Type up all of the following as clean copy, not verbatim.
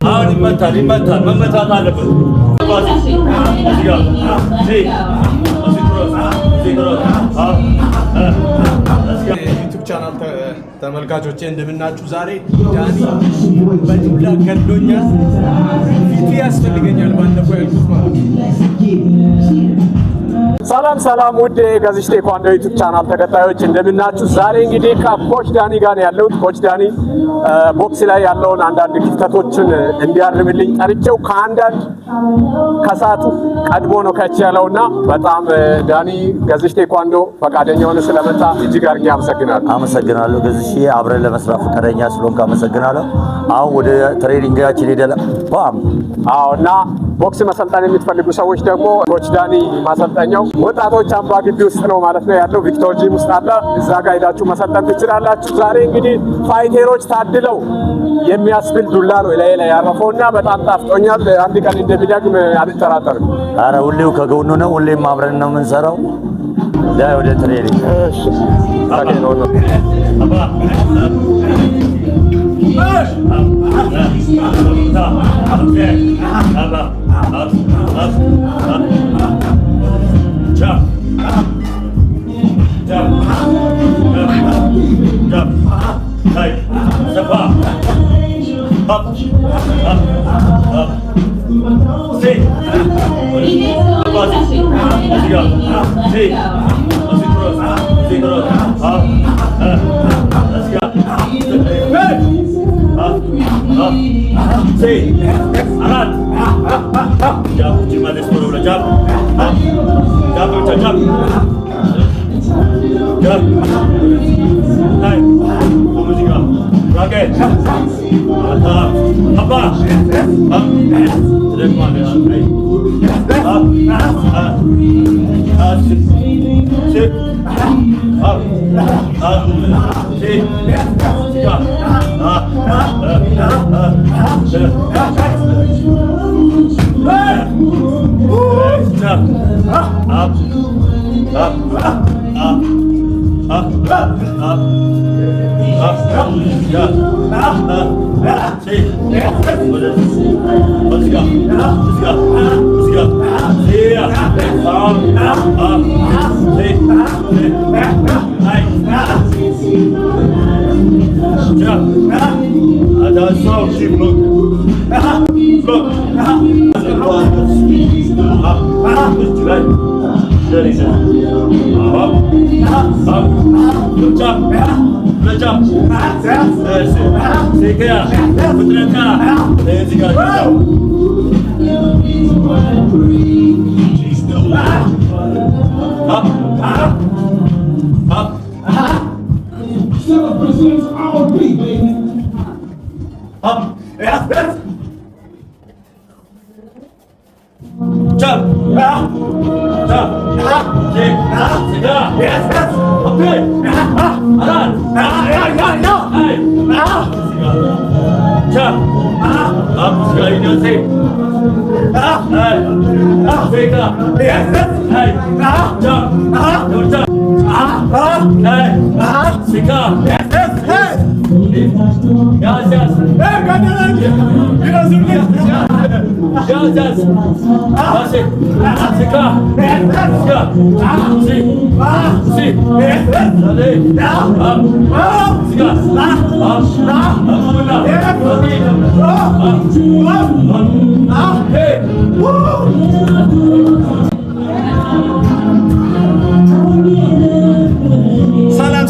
አሁን ይመታል መመታት አለበት። ዩቲዩብ ቻናል ተመልካቾቼ እንደምናችሁ። ዛሬ ዳኒ በዱላ ገድሎኛል። ፊት ያስፈልገኛል ባለፈው ያልኩት ማለት ነው። ሰላም ውድ የጋዜሽ ቴኳንዶ ዩቲዩብ ቻናል ተከታዮች እንደምናችሁ። ዛሬ እንግዲህ ከኮች ዳኒ ጋር ያለሁት ኮች ዳኒ ቦክስ ላይ ያለውን አንዳንድ ክፍተቶችን እንዲያርምልኝ ጠርቼው ከአንዳንድ ከሰዓቱ ቀድሞ ነው ከች ያለውና በጣም ዳኒ ጋዜሽ ቴኳንዶ ፈቃደኛ ሆነ ስለመጣ እጅግ አድርጌ አመሰግናለሁ። ጋዜሽ አብረን ለመስራት ፈቃደኛ ስለሆንክ አመሰግናለሁ። አሁን ወደ ትሬኒንጋችን ሄደላ እና ቦክስ መሰልጠን የምትፈልጉ ሰዎች ደግሞ ኮች ዳኒ ማሰልጠኛው ወጣቶች አምባ ግቢ ውስጥ ነው ማለት ነው ያለው። ቪክቶር ጂም ውስጥ አለ። እዛ ጋር ሄዳችሁ መሰልጠን ትችላላችሁ። ዛሬ እንግዲህ ፋይተሮች ታድለው የሚያስብል ዱላ ነው ላይ ያረፈውና በጣም ጣፍጦኛል። አንድ ቀን እንደሚደግም አልጠራጠርም። አረ ሁሌው ከጎኑ ነው፣ ሁሌም አብረን ነው የምንሰራው። ዳይ ወደ ትሬኒንግ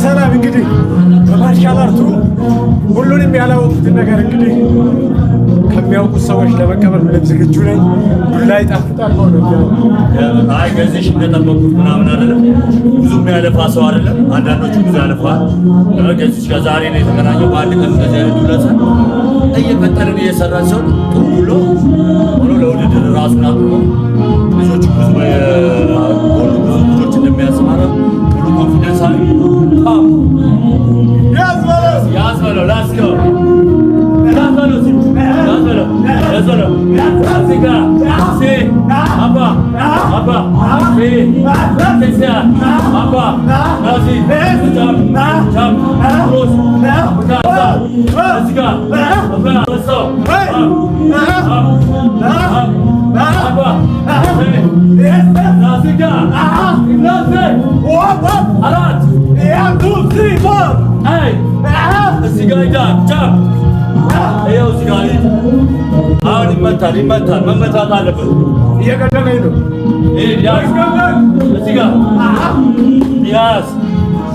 ሰላም እንግዲህ በማርሻል አርቱ ሁሉንም ያላወቁትን ነገር እንግዲህ ከሚያውቁት ሰዎች ለመቀበል ምንም ዝግጁ ነኝ። ዱላ ይጣፍጣል ማለት ነው። አይ ጋዜሽ እንደጠበቁት ምናምን አይደለም። ብዙም ያለፋ ሰው አይደለም። አንዳንዶቹ ብዙ ያለፋል። ጋዜሽ ከዛሬ ነው የተገናኘው። በአንድ ቀን እንደዚህ አይነት ዱላ እየቀጠልን እየሰራን ሰው ጥሩ ብሎ ሆኖ ለውድድር ራሱን አቅሞ ልጆቹ ብዙ ልጆች እንደሚያስማራ ሙሉ ኮንፊደንስ አለ። ያዝበለው ላስከው ያዝበለው Abba, Abba, Nazi, Jump, Close, Let's go, Abba, Naziga, Arat, 2, 3, 4, hey, let's go, jump. ይኸው እዚህ ጋር አሁን ይመታል መመታት አለበት። እየገደለኝ ነው። ያዝ እዚህ ጋር ያዝ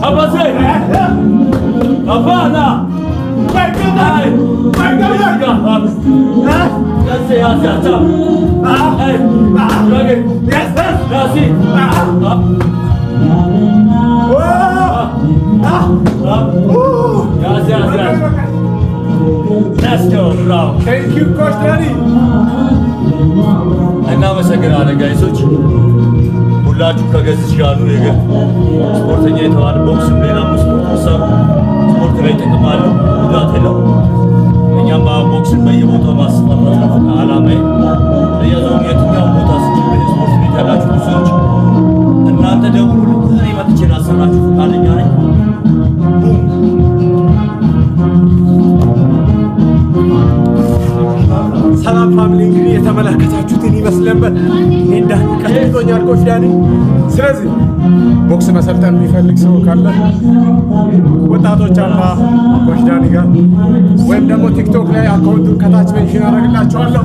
አባሴ አባና Let's go, bro. Thank you, Coach Danny. እናመሰግናለን ጋይሶች ሁላችሁ ከገዝሽ ጋር ነው የገ ስፖርተኛ የተባለ ቦክስ ሌላም ስፖርት ሰሩ ስፖርት ላይ ጥቅም አለው ጉዳት የለው። እኛም ቦክስን በየቦታው ማስፋፋት ነው ዓላማዬ። ለያዘው የትኛው ቦታ ስጅብ ስፖርት ቤት ያላችሁ ብዙዎች እናንተ ደውሉ እኔ መጥቼ ላሰራችሁ ፈቃደኛ ነኝ። ሰላም ፋሚሊ፣ እንግዲህ የተመለከታችሁትን ይመስል ነበር። እኔ ዳኒ ቀጥቶኛል ኮች ዳኒ። ስለዚህ ቦክስ መሰልጠን የሚፈልግ ሰው ካለ ወጣቶች አላ ኮች ዳኒ ጋር ወይም ደግሞ ቲክቶክ ላይ አካውንቱን ከታች ሜንሽን አደርግላችኋለሁ።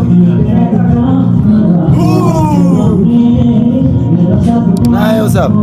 Hi, what's up?